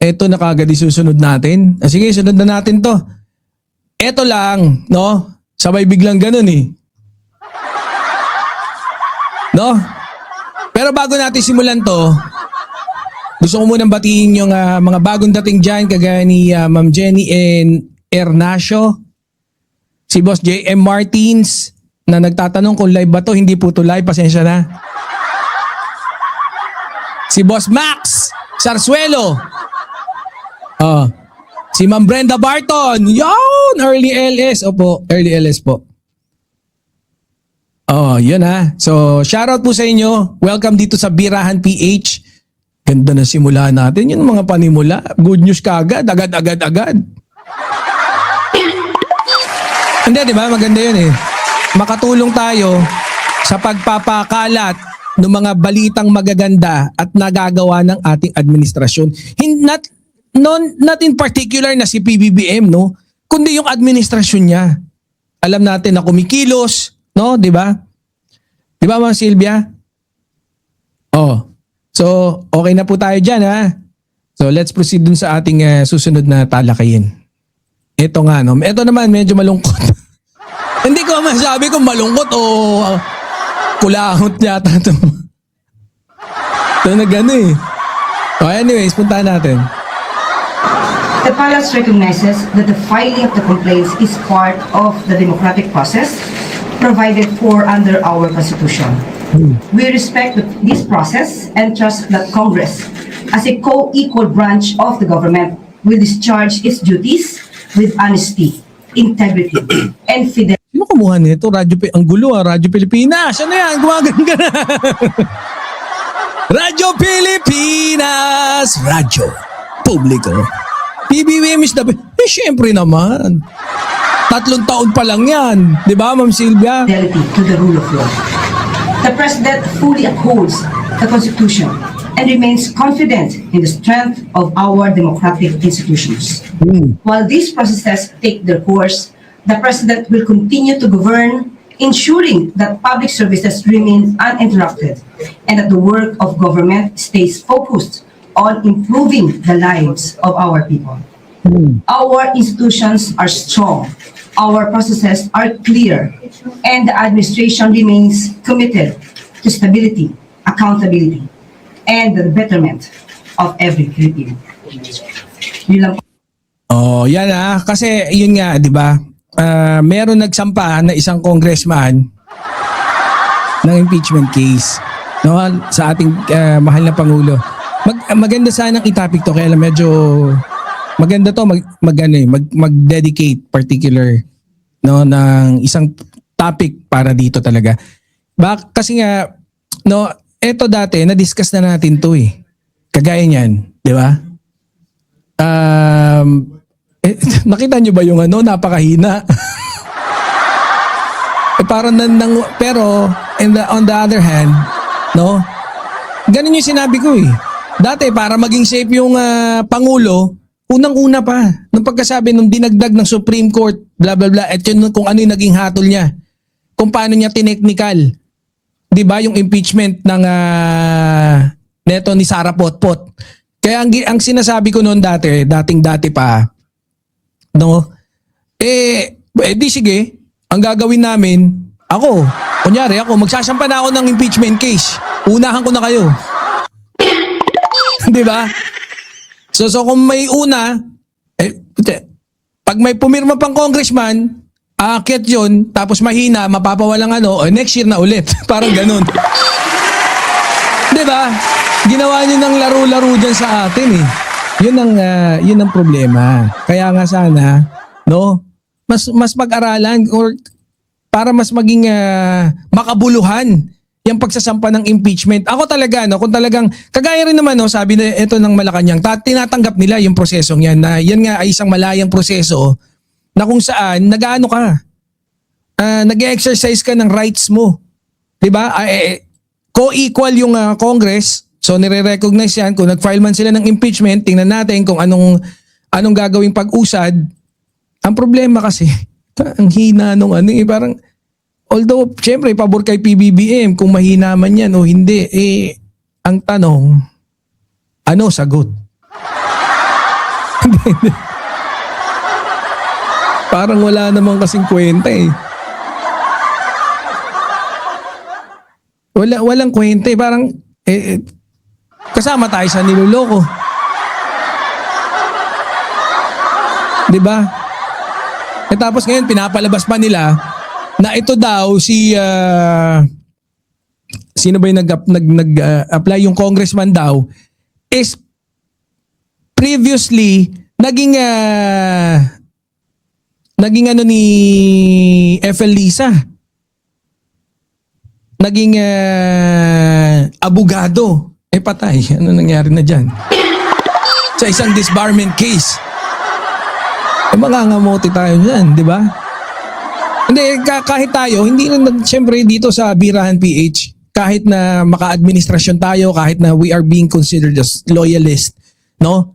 Eto na kagad isusunod natin. Sige, sunod na natin to. Eto lang, no? Sabay biglang ganun eh. No? Pero bago natin simulan to, gusto ko munang batiin yung mga bagong dating dyan, kagaya ni Ma'am Jenny and Ernacio, si Boss JM Martins, na nagtatanong kung live ba to. Hindi po to live, pasensya na. Si Boss Max Sarsuelo. Si Ma'am Brenda Barton. Yon! Early LS. Opo, early LS po. Yun ha. So, shoutout po sa inyo. Welcome dito sa Birahan PH. Ganda na simula natin. Yun mga panimula. Good news kagad. Agad. Hindi, di ba? Maganda yun eh. Makatulong tayo sa pagpapakalat ng mga balitang magaganda at nagagawa ng ating administrasyon. Not in particular na si PBBM, no? Kundi yung administrasyon niya. Alam natin na kumikilos, no? Di ba? Di ba, Ma'am Sylvia? So, okay na po tayo dyan, ha? So, let's proceed dun sa ating susunod na talakayin. Ito nga, no? Ito naman, medyo malungkot. Hindi ko masabi kung malungkot o kulahot yata ito. Ito na gano'n eh. Anyways, puntahan natin. The Palace recognizes that the filing of the complaints is part of the democratic process provided for under our Constitution. We respect this process and trust that Congress, as a co-equal branch of the government, will discharge its duties with honesty, integrity, and fidelity. Sino kumuha nito? Ang gulo Radyo Pilipinas. Ano yan? Gumagan ka na. Radyo Pilipinas. Radyo Publiko. PBBM is the... syempre naman. 3 taon pa lang yan. Di ba, Ma'am Sylvia? Fidelity to the rule of law. The President fully upholds the Constitution and remains confident in the strength of our democratic institutions. While these processes take their course, the President will continue to govern, ensuring that public services remain uninterrupted and that the work of government stays focused on improving the lives of our people. Our institutions are strong, our processes are clear, and the administration remains committed to stability, accountability, and the betterment of every Filipino. Yun lang. Yan kasi yun nga, di ba? Meron nagsampa na isang congressman ng impeachment case, no, sa ating mahal na Pangulo. Maganda sanang itapik to, kaya lang medyo maganda to mag-dedicate particular, no, ng isang topic para dito talaga. Kasi nga, no, eto dati na-discuss na natin to eh. Kagaya niyan, di ba? Nakita niyo ba yung napakahina? Parang pero on the other hand, no? Ganun yung sinabi ko eh. Dati para maging safe yung Pangulo, unang-una pa, nung pagkasabi nung dinagdag ng Supreme Court, blah blah blah, at yun kung ano yung naging hatol niya. Kung paano niya tineknikal. 'Di ba yung impeachment ng neto ni Sara Potpot. Kaya ang sinasabi ko noon dating pa, no? Di sige, ang gagawin namin, kunyari ako, magsasampa na ako ng impeachment case. Unahan ko na kayo. 'Di ba? So kung may una, pag may pumirma pang congressman, aakyat yun, tapos mahina, mapapawalang next year na ulit. Parang ganun. 'Di ba? Ginawa niyo ng laro-laro dyan sa atin eh. Yun ang problema. Kaya nga sana, no, mas pag-aralan or para mas maging makabuluhan yung pagsasampa ng impeachment. Ako talaga, no, kung talagang, kagaya rin naman, no, sabi na ito ng Malacanang, tinatanggap nila yung prosesong yan, na yan nga ay isang malayang proseso na kung saan, nag-ano ka, nag-exercise ka ng rights mo. Diba? Co-equal yung Congress, so nire-recognize yan. Kung nag-file man sila ng impeachment, tingnan natin kung anong gagawing pag-usad. Ang problema kasi, ang hina nung parang, although, syempre, pabor kay PBBM kung mahina man yan o hindi, ang tanong, sagot? Parang wala namang kasing kwenta eh. Walang kwenta eh. Parang kasama tayo sa niloloko. 'Di ba? Tapos ngayon pinapalabas pa nila na ito daw sino ba yung nag-apply yung congressman daw is previously naging ano ni FL Lisa. Naging abogado. Patay. Ano nangyari na dyan? Sa isang disbarment case. Mangangamote tayo dyan, di ba? Hindi, kahit tayo, hindi rin, siyempre dito sa Birahan PH, kahit na maka-administrasyon tayo, kahit na we are being considered as loyalist, no?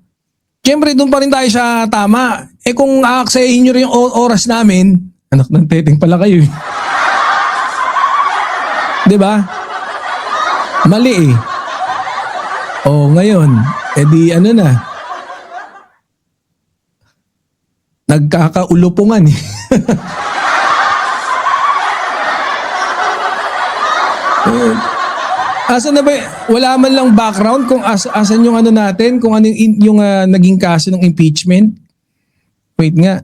Siyempre, doon pa rin tayo sa tama. Kung aaksayahin nyo rin yung oras namin, anak ng teteng pala kayo eh. Di ba? Mali eh. Ngayon, di ano na. Nagkakaulupungan eh. Asan na ba? Wala man lang background kung asan yung ano natin, kung ano yung naging kaso ng impeachment. Wait nga.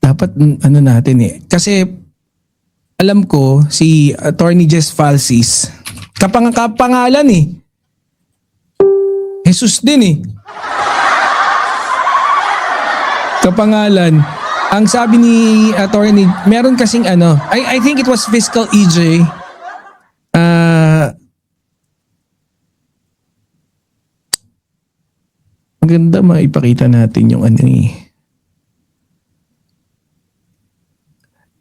Dapat ano natin eh. Kasi alam ko si Attorney Jess Falsis, kapangalan eh. Jesus din eh. Kapangalan. Ang sabi ni attorney, meron kasing ano, I think it was Fiscal EJ. Maganda maipakita natin yung ano eh.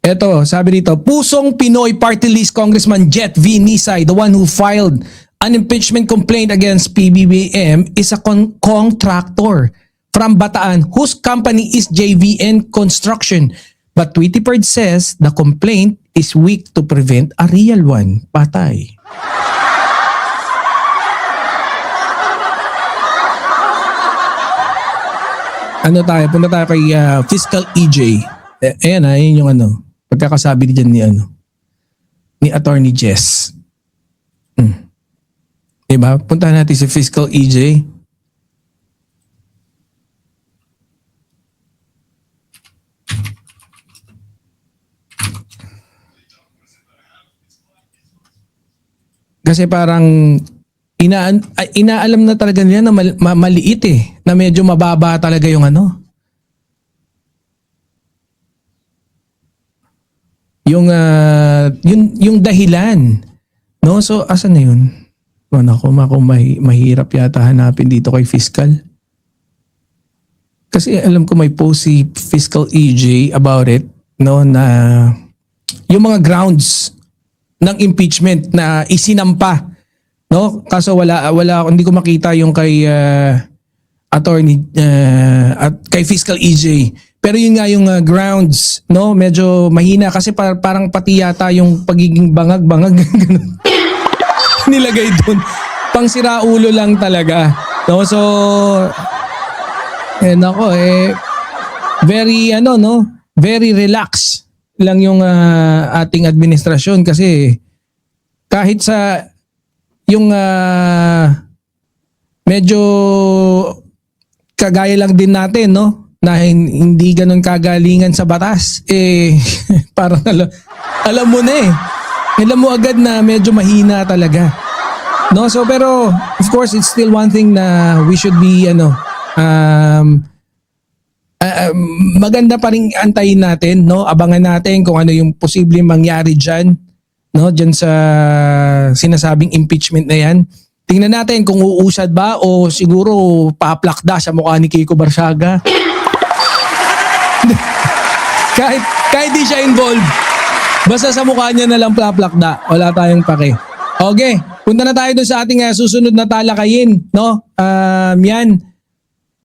Eto, sabi dito, Pusong Pinoy Party List Congressman Jet V. Nisay, the one who filed an impeachment complaint against PBBM, is a contractor from Bataan whose company is JVN Construction. But Tweety Bird says the complaint is weak to prevent a real one. Patay. Ano tayo? Punta tayo kay Fiscal EJ. Ayan yun yung ano. Pagkakasabi diyan ni Attorney Jess. Diba? Punta natin si Fiscal EJ. Kasi parang inaalam na talaga nila na maliit eh. Na medyo mababa talaga yung ano. Yung dahilan. No? So, asan na yun? Ako mahirap yata hanapin dito kay Fiscal. Kasi alam ko may post si Fiscal EJ about it. No? Na yung mga grounds ng impeachment na isinampa. No? Kaso hindi ko makita yung kay attorney at kay Fiscal EJ. Pero yun nga yung grounds, no? Medyo mahina kasi parang pati yata yung pagiging bangag-bangag nilagay doon. Pang siraulo lang talaga. No? So very relaxed lang yung ating administrasyon kasi kahit sa yung medyo kagaya lang din natin, no? Na hindi ganun kagalingan sa batas. Parang alam mo na eh. Alam mo agad na medyo mahina talaga. No? So pero of course it's still one thing na we should be maganda pa ring antayin natin, no? Abangan natin kung ano yung posibleng mangyari diyan, no? Diyan sa sinasabing impeachment na 'yan. Tingnan natin kung uusad ba o siguro paplakda sa mukha ni Kiko Barsaga. kahit di siya involved. Basta sa mukha niya na lang paplakda. Wala tayong pake. Okay, punta na tayo dun sa ating susunod na talakayin, no? Yan.